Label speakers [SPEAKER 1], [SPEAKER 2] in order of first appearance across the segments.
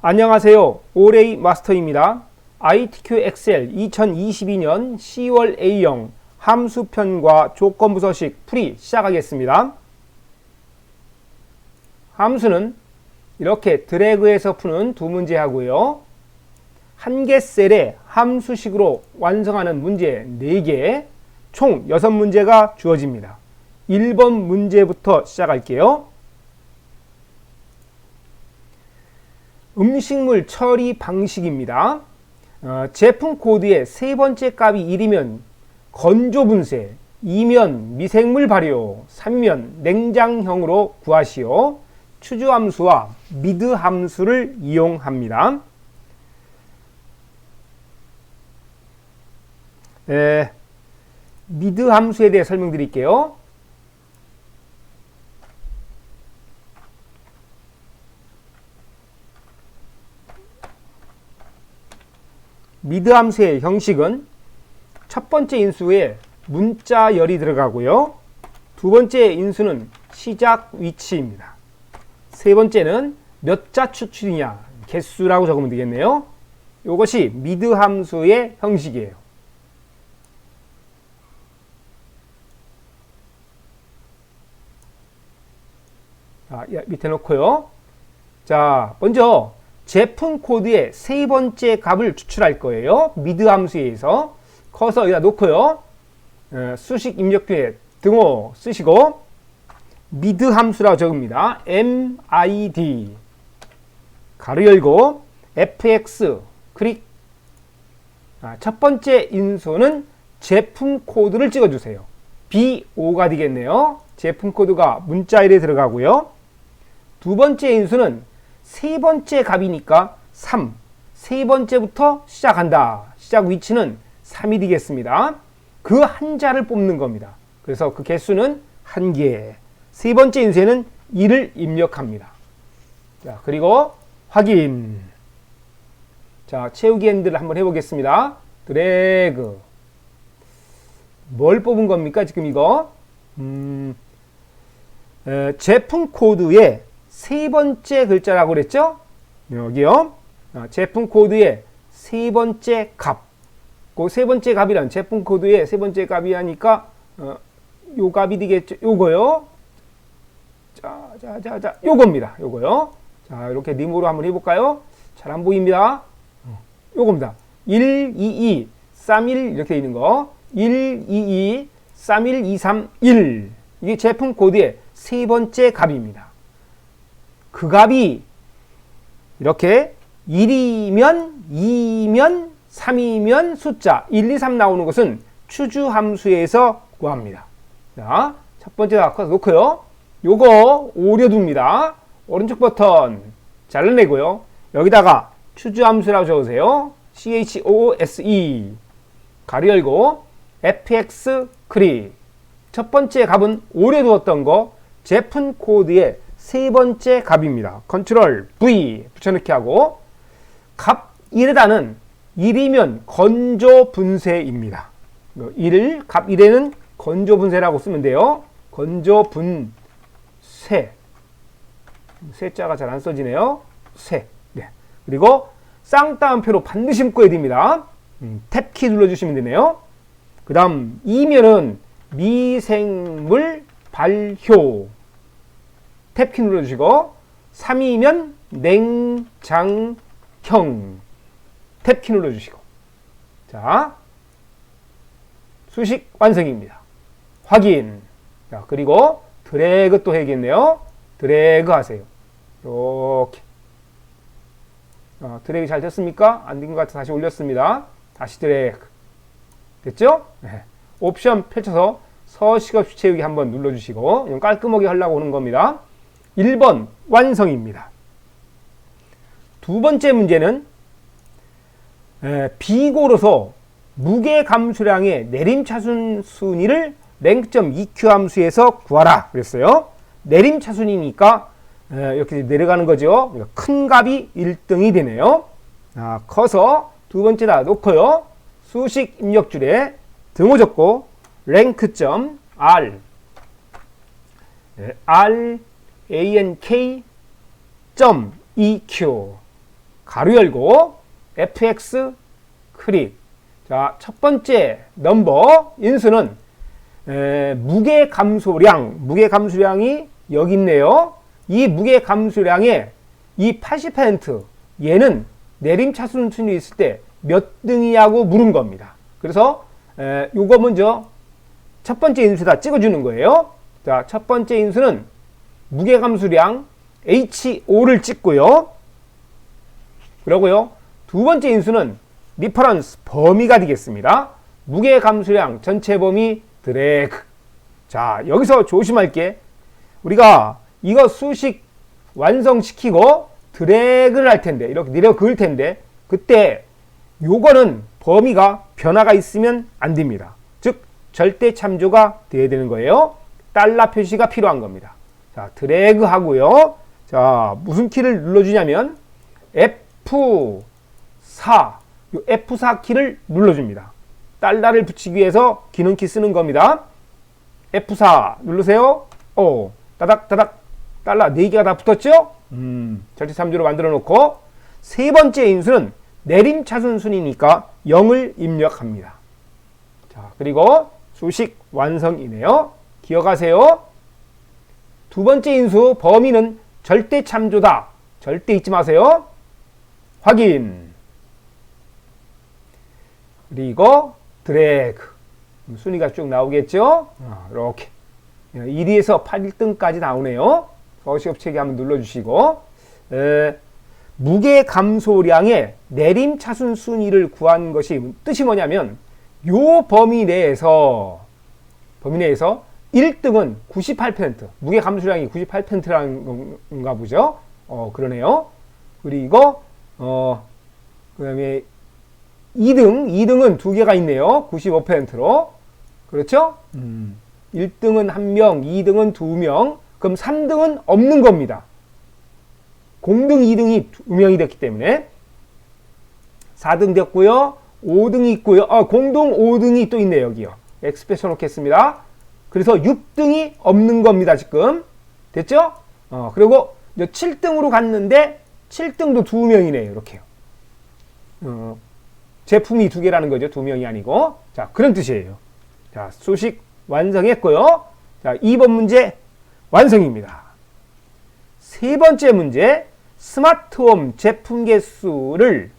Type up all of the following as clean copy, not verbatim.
[SPEAKER 1] 안녕하세요. 오레이 마스터입니다. ITQ 엑셀 2022년 10월 A형 함수편과 조건부 서식 풀이 시작하겠습니다. 함수는 이렇게 드래그해서 푸는 두 문제 하고요. 한 개 셀에 함수식으로 완성하는 문제 4개, 총 6문제가 주어집니다. 1번 문제부터 시작할게요. 음식물 처리 방식입니다. 제품 코드의 세 번째 값이 1이면 건조 분쇄, 2면 미생물 발효, 3면 냉장형으로 구하시오. 추주 함수와 미드 함수를 이용합니다. 미드 함수에 대해 설명드릴게요. 미드 함수의 형식은 첫 번째 인수에 문자열이 들어가고요. 두 번째 인수는 시작 위치입니다. 세 번째는 몇 자 추출이냐, 개수라고 적으면 되겠네요. 이것이 미드 함수의 형식이에요. 밑에 놓고요. 자, 먼저 제품 코드의 세 번째 값을 추출할 거예요. 미드 함수에 의해서 커서 여기다 놓고요. 수식 입력표에 등호 쓰시고 미드 함수라고 적습니다. MID 가로 열고 FX 클릭. 첫 번째 인수는 제품 코드를 찍어주세요. B5가 되겠네요. 제품 코드가 문자열에 들어가고요. 두 번째 인수는 세 번째 값이니까 3. 세 번째부터 시작한다. 시작 위치는 3이 되겠습니다. 그 한 자를 뽑는 겁니다. 그래서 그 개수는 1개. 세 번째 인수에는 2를 입력합니다. 자, 그리고 확인. 자, 채우기 핸들을 한번 해보겠습니다. 드래그. 뭘 뽑은 겁니까? 지금 이거? 제품 코드에 세 번째 글자라고 그랬죠? 여기요. 제품 코드의 세 번째 값. 그 세 번째 값이란 제품 코드의 세 번째 값이 하니까 요 값이 되겠죠. 요거요. 자, 요겁니다. 요거요. 자, 이렇게 림으로 한번 해볼까요? 잘 안 보입니다. 요겁니다. 1, 2, 2, 3, 1 이렇게 있는 거. 1, 2, 2, 3, 1, 2, 3, 1. 이게 제품 코드의 세 번째 값입니다. 그 값이 이렇게 1이면 2면 3이면 숫자 1, 2, 3 나오는 것은 추주 함수에서 구합니다. 자, 첫 번째 값 놓고요. 요거 오려둡니다. 오른쪽 버튼 잘라내고요. 여기다가 추주 함수라고 적으세요. CHOOSE 가로 열고 FX 클릭. 첫 번째 값은 오려두었던 거 제품 코드의 세 번째 값입니다. 컨트롤 V 붙여넣기 하고 값 1에다는 1이면 건조 분쇄입니다. 값 1에는 건조 분쇄라고 쓰면 돼요. 건조 분쇄. 쇠자가 잘 안 써지네요. 쇠. 네. 그리고 쌍따옴표로 반드시 묶어야 됩니다. 탭키 눌러주시면 되네요. 그 다음 2면은 미생물 발효. 탭키 눌러주시고 3이면 냉장형. 탭키 눌러주시고 자, 수식 완성입니다. 확인. 자, 그리고 드래그 또 해야겠네요. 드래그 하세요. 이렇게. 드래그 잘 됐습니까? 안 된 것 같아서 다시 올렸습니다. 다시 드래그. 됐죠? 네. 옵션 펼쳐서 서식 없이 채우기 한번 눌러주시고 깔끔하게 하려고 하는 겁니다. 1번 완성입니다. 두 번째 문제는 비고로서 무게 감소량의 내림차순 순위를 랭크점 EQ 함수에서 구하라 그랬어요. 내림차순이니까 이렇게 내려가는 거죠. 큰 값이 1등이 되네요. 커서 두 번째다 놓고요. 수식 입력줄에 등호 적고 랭크점 R rank.eq 가로 열고 fx 클릭. 자, 첫 번째 넘버 인수는 무게 감소량이 여기 있네요. 이 무게 감소량의 이 80% 얘는 내림차순 순위 있을 때 몇 등이냐고 물은 겁니다. 그래서 요거 먼저 첫 번째 인수다 찍어주는 거예요. 자, 첫 번째 인수는 무게 감소량 HO를 찍고요. 그러고요. 두 번째 인수는 리퍼런스 범위가 되겠습니다. 무게 감소량 전체 범위 드래그. 자, 여기서 조심할 게 우리가 이거 수식 완성시키고 드래그를 할 텐데 이렇게 내려 그을 텐데 그때 요거는 범위가 변화가 있으면 안 됩니다. 즉 절대 참조가 돼야 되는 거예요. 달러 표시가 필요한 겁니다. 자, 드래그 하고요. 자, 무슨 키를 눌러주냐면 F4 요 F4 키를 눌러줍니다. 달러를 붙이기 위해서 기능키 쓰는 겁니다. F4 누르세요. 오, 따닥따닥 달러 4개가 다 붙었죠? 절대 참조로 만들어 놓고 세 번째 인수는 내림차순 순이니까 0을 입력합니다. 자, 그리고 수식 완성이네요. 기억하세요. 두 번째 인수 범위는 절대 참조다. 절대 잊지 마세요. 확인. 그리고 드래그. 순위가 쭉 나오겠죠? 이렇게 1위에서 8등까지 나오네요. 서식업체계 한번 눌러주시고 무게 감소량의 내림차순 순위를 구한 것이 뜻이 뭐냐면 요 범위 내에서 1등은 98% 무게 감소량이 98%라는 건가 보죠. 그러네요. 그리고 그 다음에 2등은 두 개가 있네요. 95%로. 그렇죠? 1등은 1명, 2등은 2명, 그럼 3등은 없는 겁니다. 공등 2등이 2명이 됐기 때문에 4등 됐고요. 5등이 있고요. 공동 5등이 또 있네요. 여기요. X 펼쳐놓겠습니다. 그래서 6등이 없는 겁니다. 지금. 됐죠? 그리고 7등으로 갔는데 7등도 2명이네요. 이렇게요. 제품이 2개라는 거죠. 2명이 아니고. 자, 그런 뜻이에요. 자, 수식 완성했고요. 자, 2번 문제 완성입니다. 세 번째 문제, 스마트홈 제품 개수를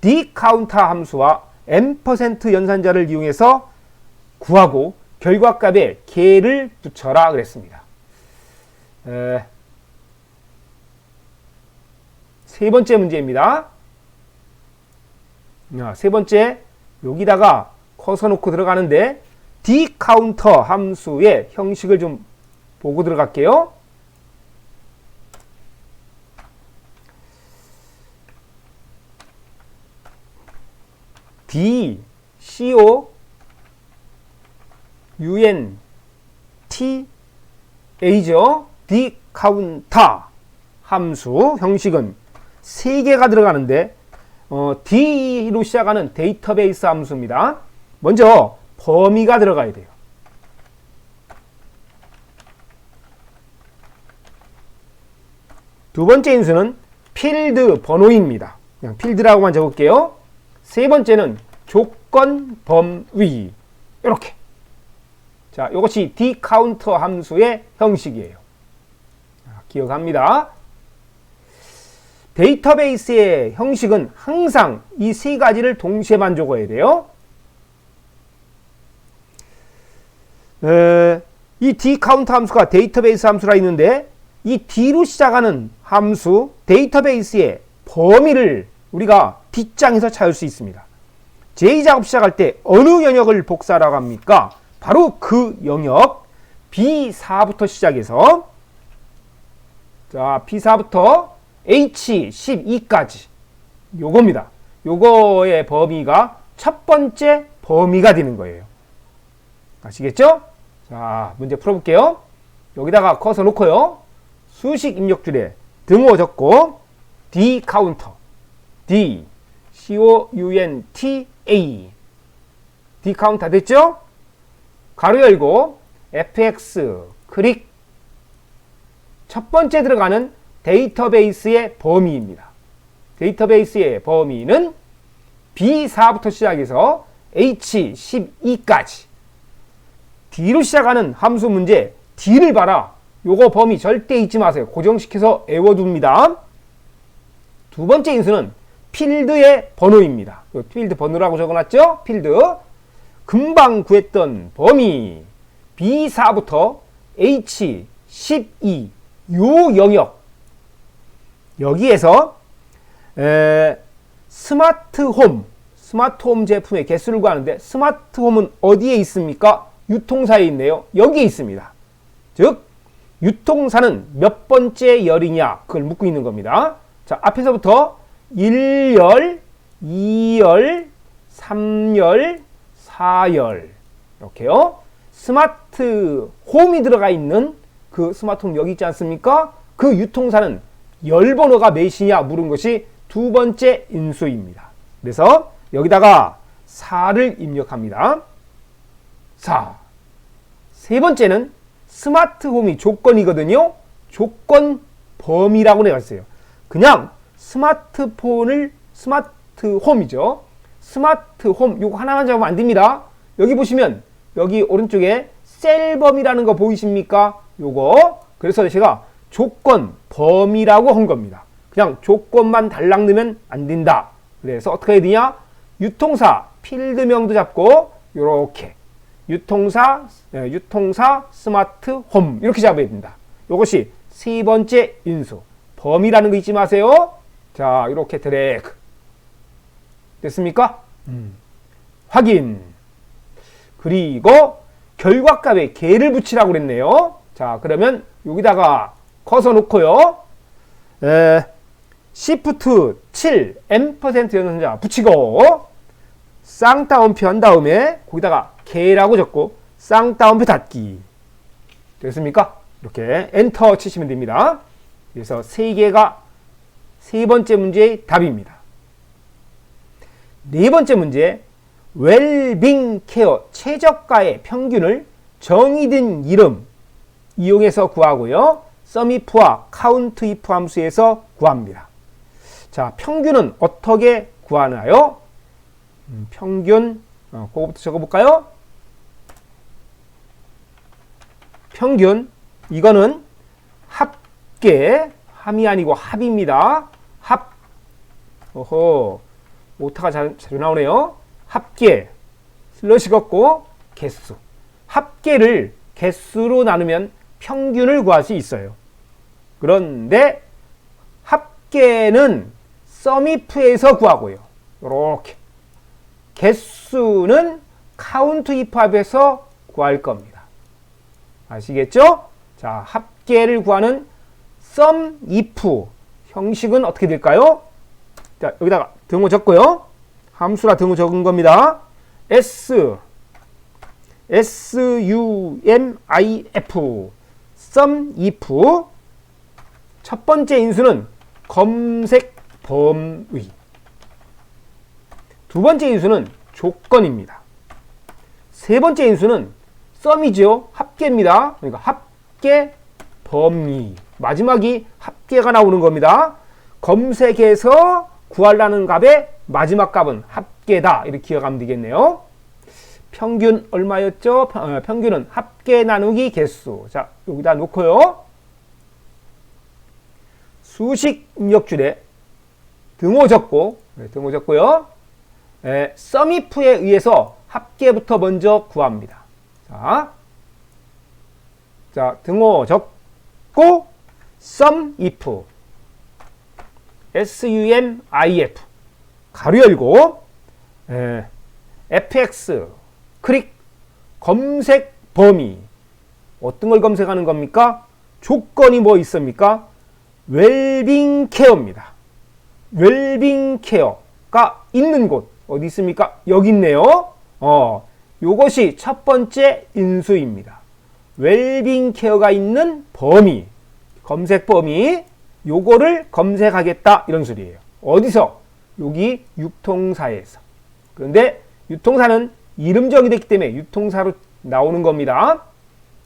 [SPEAKER 1] dCounter 함수와 n% 연산자를 이용해서 구하고 결과값에 개를 붙여라 그랬습니다. 세 번째 문제입니다. 세 번째, 여기다가 커서 놓고 들어가는데 dCounter 함수의 형식을 좀 보고 들어갈게요. dCounter죠. dCounter 함수 형식은 3개가 들어가는데 D로 시작하는 데이터베이스 함수입니다. 먼저 범위가 들어가야 돼요. 두 번째 인수는 필드 번호입니다. 그냥 필드라고만 적을게요. 세 번째는 조건 범위. 이렇게. 자, 이것이 dCounter 함수의 형식이에요. 기억합니다. 데이터베이스의 형식은 항상 이 세 가지를 동시에만 적어야 돼요. 이 dCounter 함수가 데이터베이스 함수라 있는데 이 D로 시작하는 함수 데이터베이스의 범위를 우리가 뒷장에서 찾을 수 있습니다. J작업 시작할 때 어느 영역을 복사라고 합니까? 바로 그 영역 B4부터 시작해서 자, B4부터 H12까지 요겁니다. 요거의 범위가 첫 번째 범위가 되는 거예요. 아시겠죠? 자, 문제 풀어볼게요. 여기다가 커서 놓고요. 수식 입력줄에 등호 적고 dCounter dCounta dCounter 됐죠? 가로 열고 fx 클릭 첫 번째 들어가는 데이터베이스의 범위입니다. 데이터베이스의 범위는 B4부터 시작해서 H12까지. D로 시작하는 함수 문제, D를 봐라. 요거 범위 절대 잊지 마세요. 고정시켜서 외워둡니다. 두 번째 인수는 필드의 번호입니다. 요 필드 번호라고 적어놨죠? 필드. 금방 구했던 범위 B4부터 H12 요 영역. 여기에서 스마트홈 제품의 개수를 구하는데 스마트홈은 어디에 있습니까? 유통사에 있네요. 여기에 있습니다. 즉 유통사는 몇 번째 열이냐 그걸 묻고 있는 겁니다. 자, 앞에서부터 1열, 2열, 3열, 4열 이렇게요. 스마트홈이 들어가 있는 그 스마트홈 여기 있지 않습니까? 그 유통사는 열 번호가 몇이냐 물은 것이 두 번째 인수입니다. 그래서 여기다가 4를 입력합니다. 4. 세 번째는 스마트홈이 조건이거든요. 조건 범위라고 내가 했어요. 그냥 스마트홈이죠. 스마트홈 요거 하나만 잡으면 안 됩니다. 여기 보시면 여기 오른쪽에 셀범이라는 거 보이십니까? 요거. 그래서 제가 조건 범위라고 한 겁니다. 그냥 조건만 달랑 넣으면 안 된다. 그래서 어떻게 해야 되냐? 유통사 필드명도 잡고 요렇게 유통사 스마트홈 이렇게 잡아야 된다. 요것이 세 번째 인수. 범위라는 거 잊지 마세요. 자, 이렇게 드래그. 됐습니까? 확인. 그리고 결과값에 개를 붙이라고 그랬네요. 자, 그러면 여기다가 커서 놓고요. Shift 7 M% 연산자 붙이고 쌍따옴표 한 다음에 거기다가 개라고 적고 쌍따옴표 닫기. 됐습니까? 이렇게 엔터 치시면 됩니다. 그래서 세 개가 세 번째 문제의 답입니다. 네 번째 문제, 웰빙 케어 최저가의 평균을 정의된 이름 이용해서 구하고요. 썸이프와 카운트이프 함수에서 구합니다. 자, 평균은 어떻게 구하나요? 평균, 그거부터 적어볼까요? 평균, 이거는 합계, 함이 아니고 합입니다. 합, 오타가 자주 나오네요. 합계, 슬러시 걷고 개수. 합계를 개수로 나누면 평균을 구할 수 있어요. 그런데 합계는 썸이프에서 구하고요. 이렇게. 개수는 카운트이프 합에서 구할 겁니다. 아시겠죠? 자, 합계를 구하는 썸이프 형식은 어떻게 될까요? 자, 여기다가 등호 적고요. 함수라 등호 적은 겁니다. SUMIF 썸이프 첫 번째 인수는 검색 범위, 두 번째 인수는 조건입니다. 세 번째 인수는 썸이죠. 합계입니다. 그러니까 합계 범위, 마지막이 합계가 나오는 겁니다. 검색해서 구하려는 값의 마지막 값은 합계다. 이렇게 기억하면 되겠네요. 평균 얼마였죠? 평균은 합계 나누기 개수. 자, 여기다 놓고요. 수식 입력줄에 등호 적고요. 썸이프에 의해서 합계부터 먼저 구합니다. 자, 등호 적고 썸이프 SUMIF 가로 열고 fx 클릭 검색 범위. 어떤 걸 검색하는 겁니까? 조건이 뭐 있습니까? 웰빙 케어입니다. 웰빙 케어가 있는 곳 어디 있습니까? 여기 있네요. 요것이 첫 번째 인수입니다. 웰빙 케어가 있는 범위, 검색 범위, 요거를 검색하겠다 이런 소리예요. 어디서? 여기 유통사에서. 그런데 유통사는 이름 정의됐기 때문에 유통사로 나오는 겁니다.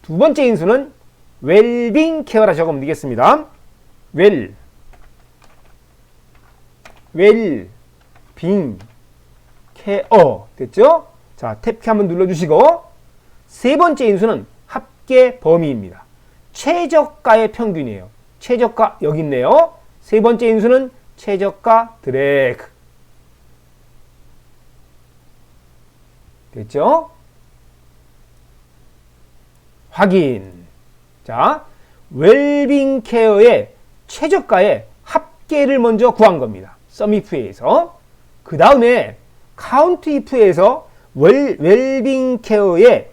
[SPEAKER 1] 두 번째 인수는 웰빙 케어라 적으면 되겠습니다. 웰, 빙, 케어. 됐죠? 자, 탭키 한번 눌러주시고, 세 번째 인수는 합계 범위입니다. 최저가의 평균이에요. 최저가 여기 있네요. 세 번째 인수는 최저가 드래그. 됐죠? 확인. 자, 웰빙 케어의 최저가의 합계를 먼저 구한 겁니다. 썸이프에서. 그 다음에 카운트 이프에서 웰빙 케어의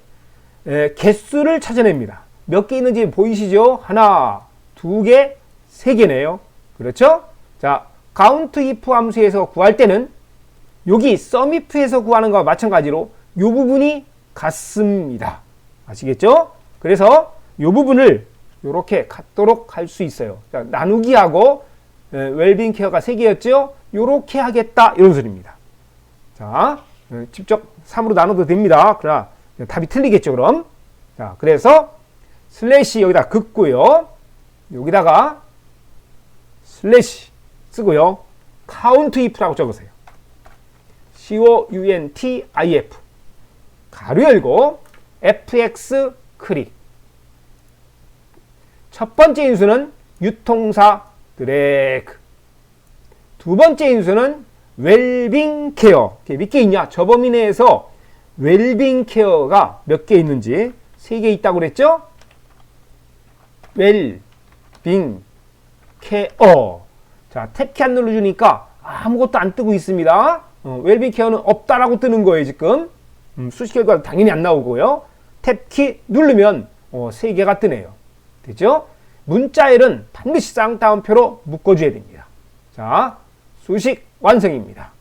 [SPEAKER 1] 개수를 찾아냅니다. 몇 개 있는지 보이시죠? 하나, 두 개, 세 개네요. 그렇죠? 자, 카운트 이프 함수에서 구할 때는 여기 썸이프에서 구하는 것과 마찬가지로 이 부분이 같습니다. 아시겠죠? 그래서 이 부분을 이렇게 같도록 할 수 있어요. 자, 나누기하고 웰빙 케어가 3개였죠? 이렇게 하겠다 이런 소리입니다. 자, 직접 3으로 나눠도 됩니다. 그러나 답이 틀리겠죠 그럼. 자, 그래서 슬래시 여기다 긋고요. 여기다가 슬래시 쓰고요. 카운트 if라고 적으세요. COUNTIF 가로 열고 FX 클릭. 첫 번째 인수는 유통사 드래그. 두 번째 인수는 웰빙 케어. 몇 개 있냐? 저 범위 내에서 웰빙 케어가 몇 개 있는지 3개 있다고 그랬죠? 웰빙 케어. 자, 탭키 안 눌러주니까 아무것도 안 뜨고 있습니다. 웰빙 케어는 없다라고 뜨는 거예요, 지금. 수식 결과 당연히 안 나오고요. 탭키 누르면 3개가 뜨네요. 됐죠? 문자열은 반드시 쌍따옴표로 묶어줘야 됩니다. 자, 수식 완성입니다.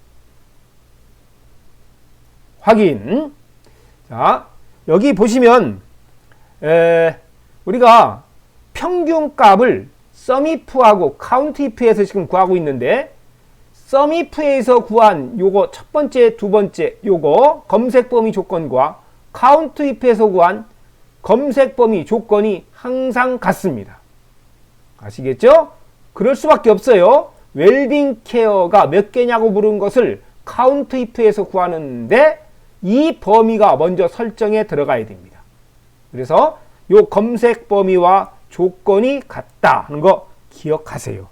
[SPEAKER 1] 확인. 자, 여기 보시면 우리가 평균값을 썸이프하고 카운트이프에서 지금 구하고 있는데, 썸이프에서 구한 요거 첫 번째, 두 번째 요거 검색 범위 조건과 카운트이프에서 구한 검색 범위 조건이 항상 같습니다. 아시겠죠? 그럴 수밖에 없어요. 웰빙 케어가 몇 개냐고 물은 것을 카운트 if에서 구하는데 이 범위가 먼저 설정에 들어가야 됩니다. 그래서 요 검색 범위와 조건이 같다 하는 거 기억하세요.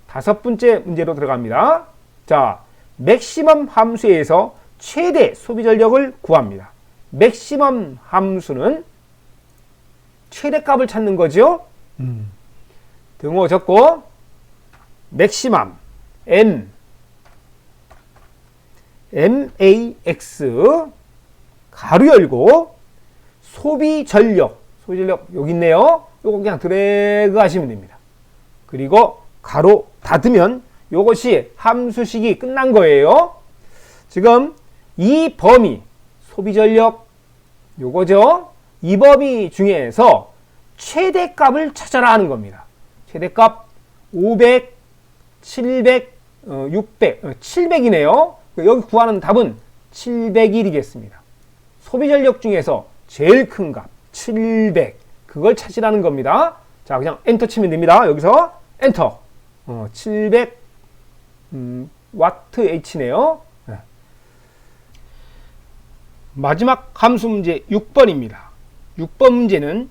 [SPEAKER 1] 다섯 번째 문제로 들어갑니다. 자, 맥시멈 함수에서 최대 소비 전력을 구합니다. 맥시멈 함수는 최대값을 찾는 거죠. 등호 적고 맥시멈 max 가로 열고 소비 전력 여기 있네요. 요거 그냥 드래그 하시면 됩니다. 그리고 가로 닫으면 요것이 함수식이 끝난 거예요. 지금 이 범위 소비 전력 요거죠. 이 범위 중에서 최대값을 찾아라 하는 겁니다. 최대값 500, 700, 600, 700이네요. 여기 구하는 답은 701이겠습니다. 소비 전력 중에서 제일 큰 값, 700. 그걸 찾으라는 겁니다. 자, 그냥 엔터 치면 됩니다. 여기서 엔터. 700 와트 H네요. 네. 마지막 함수 문제 6번입니다. 6번 문제는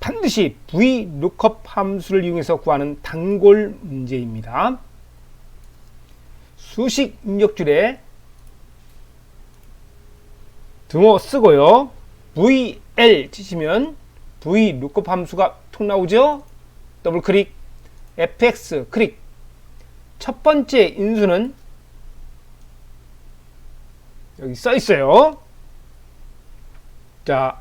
[SPEAKER 1] 반드시 VLOOKUP 함수를 이용해서 구하는 단골 문제입니다. 수식 입력줄에 등호 쓰고요. VL 치시면 VLOOKUP 함수가 톡 나오죠? 더블 클릭, FX 클릭. 첫 번째 인수는 여기 써 있어요. 자,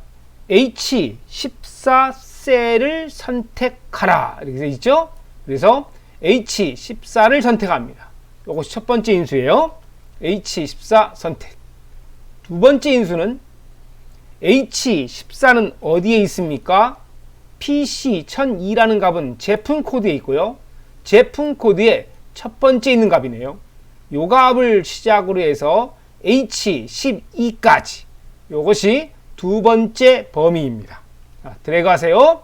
[SPEAKER 1] H14셀을 선택하라. 이렇게 써 있죠? 그래서 H14를 선택합니다. 이것이 첫 번째 인수예요. H14 선택. 두 번째 인수는 H14는 어디에 있습니까? PC1002라는 값은 제품 코드에 있고요. 제품 코드에 첫 번째 있는 값이네요. 요 값을 시작으로 해서 H12까지. 요것이 두 번째 범위입니다. 자, 드래그 하세요.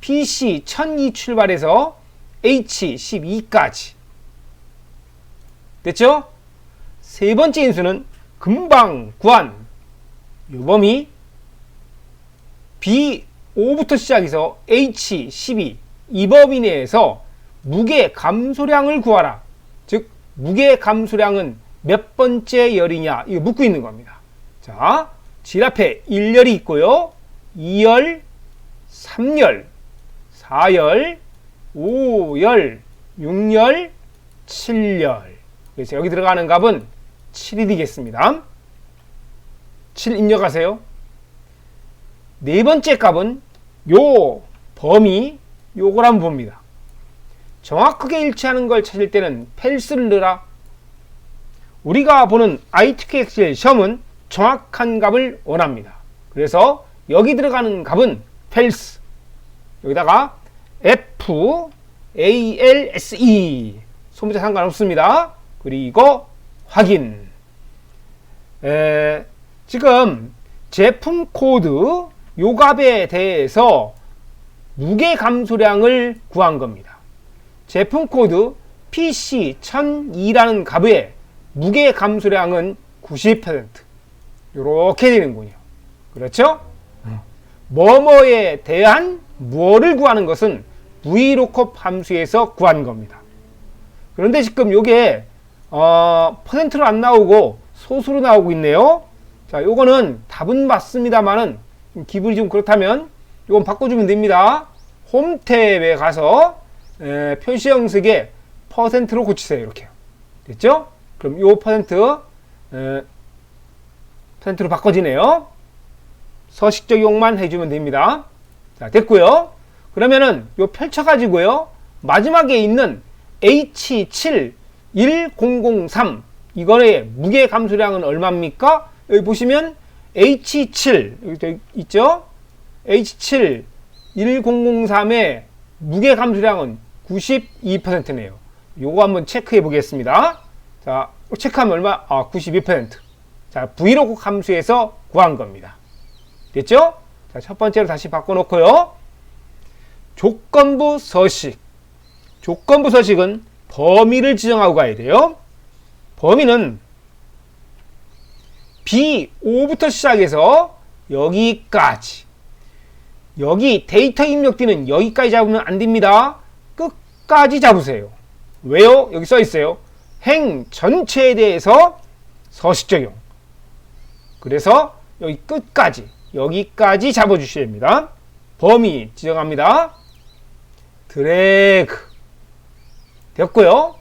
[SPEAKER 1] PC1002 출발해서 H12까지. 됐죠? 세 번째 인수는 금방 구한 요 범위 B5부터 시작해서 H12 이 범위 내에서 무게 감소량을 구하라. 즉 무게 감소량은 몇 번째 열이냐 이거 묻고 있는 겁니다. 자, 질 앞에 1열이 있고요. 2열, 3열, 4열, 5열, 6열, 7열. 그래서 여기 들어가는 값은 7이 되겠습니다. 7 입력하세요. 네 번째 값은 요 범위 요걸 한번 봅니다. 정확하게 일치하는 걸 찾을 때는 펠스를 넣으라. 우리가 보는 ITK 엑셀 시험은 정확한 값을 원합니다. 그래서 여기 들어가는 값은 펠스. 여기다가 F, A, L, S, E 소문자 상관없습니다. 그리고 확인. 지금 제품 코드 요 값에 대해서 무게 감소량을 구한 겁니다. 제품 코드 PC1002라는 값의 무게 감소량은 90%. 이렇게 되는군요. 그렇죠? 뭐뭐에 대한 뭐를 구하는 것은 VLOOKUP 함수에서 구한 겁니다. 그런데 지금 요게 퍼센트로 안 나오고 소수로 나오고 있네요. 자, 요거는 답은 맞습니다만은 기분이 좀 그렇다면 요건 바꿔주면 됩니다. 홈 탭에 가서 표시 형식에 퍼센트로 고치세요. 이렇게요. 됐죠? 그럼 요 퍼센트로 바꿔지네요. 서식 적용만 해주면 됩니다. 자, 됐고요. 그러면은 요 펼쳐가지고요. 마지막에 있는 H71003 이거의 무게 감소량은 얼마입니까? 여기 보시면 H7 여기 있죠? H71003의 무게 감소량은 92%네요. 요거 한번 체크해 보겠습니다. 자, 체크하면 얼마? 92%. 자, VLOOKUP 함수에서 구한 겁니다. 됐죠? 자, 첫 번째로 다시 바꿔놓고요. 조건부 서식. 조건부 서식은 범위를 지정하고 가야 돼요. 범위는 B5부터 시작해서 여기까지. 여기 데이터 입력되는 여기까지 잡으면 안 됩니다. 끝까지 잡으세요. 왜요? 여기 써 있어요. 행 전체에 대해서 서식 적용. 그래서 여기 끝까지, 여기까지 잡아주셔야 됩니다. 범위 지정합니다. 드래그. 됐고요.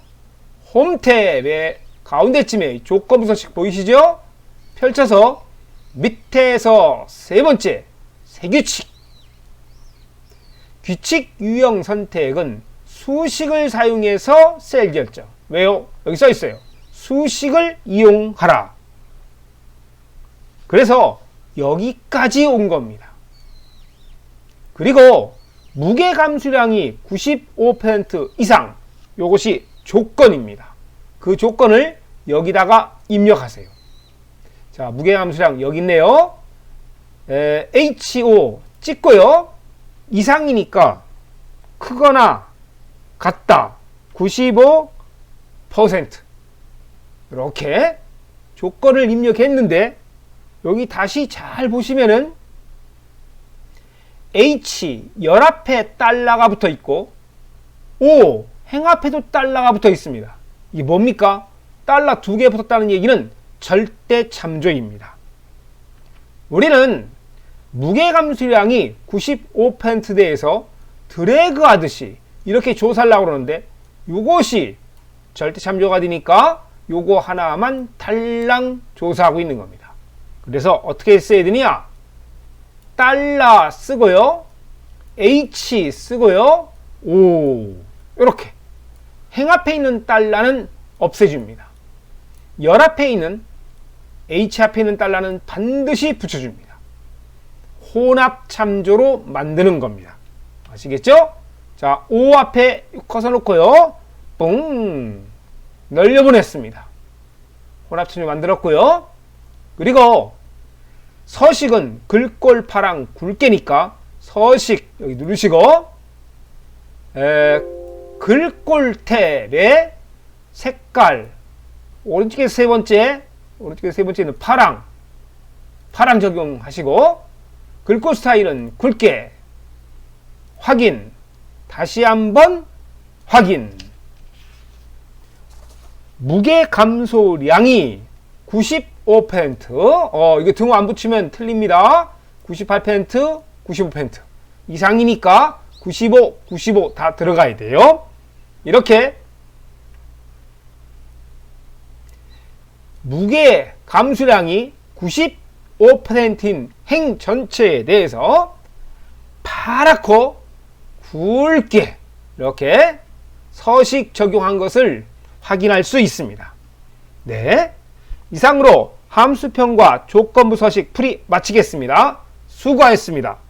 [SPEAKER 1] 홈 탭의 가운데쯤에 조건부 서식 보이시죠? 펼쳐서 밑에서 세 번째, 세규칙. 규칙 유형 선택은 수식을 사용해서 셀 결정. 왜요? 여기 써 있어요. 수식을 이용하라. 그래서 여기까지 온 겁니다. 그리고 무게 감소량이 95% 이상, 요것이 조건입니다. 그 조건을 여기다가 입력하세요. 자, 무게 감소량 여기 있네요. HO 찍고요. 이상이니까 크거나 같다. 95% 이렇게 조건을 입력했는데 여기 다시 잘 보시면은 H 열 앞에 달러가 붙어 있고 O 행 앞에도 달러가 붙어 있습니다. 이게 뭡니까? 달러 두 개 붙었다는 얘기는 절대 참조입니다. 우리는 무게 감소량이 95%대에서 드래그 하듯이 이렇게 조사를 하고 그러는데 이것이 절대 참조가 되니까 요거 하나만 달랑 조사하고 있는 겁니다. 그래서 어떻게 써야 되냐? 달러 쓰고요. H 쓰고요. O 이렇게 행 앞에 있는 달러는 없애줍니다. 열 앞에 있는 H 앞에 있는 달러는 반드시 붙여줍니다. 혼합 참조로 만드는 겁니다. 아시겠죠? 자, O 앞에 커서 놓고요. 뿡 넓혀보냈습니다. 혼합 참조 만들었고요. 그리고 서식은 글꼴파랑 굵게니까 서식 여기 누르시고 글꼴텔의 색깔, 오른쪽에 세 번째는 파랑 적용하시고, 글꼴 스타일은 굵게 확인, 다시 한번 확인. 무게 감소량이 95%, 이거 등호 안 붙이면 틀립니다. 98%, 95% 이상이니까 95 다 들어가야 돼요. 이렇게 무게 감소량이 95%인 행 전체에 대해서 파랗고 굵게 이렇게 서식 적용한 것을 확인할 수 있습니다. 네, 이상으로 함수편과 조건부 서식 풀이 마치겠습니다. 수고하셨습니다.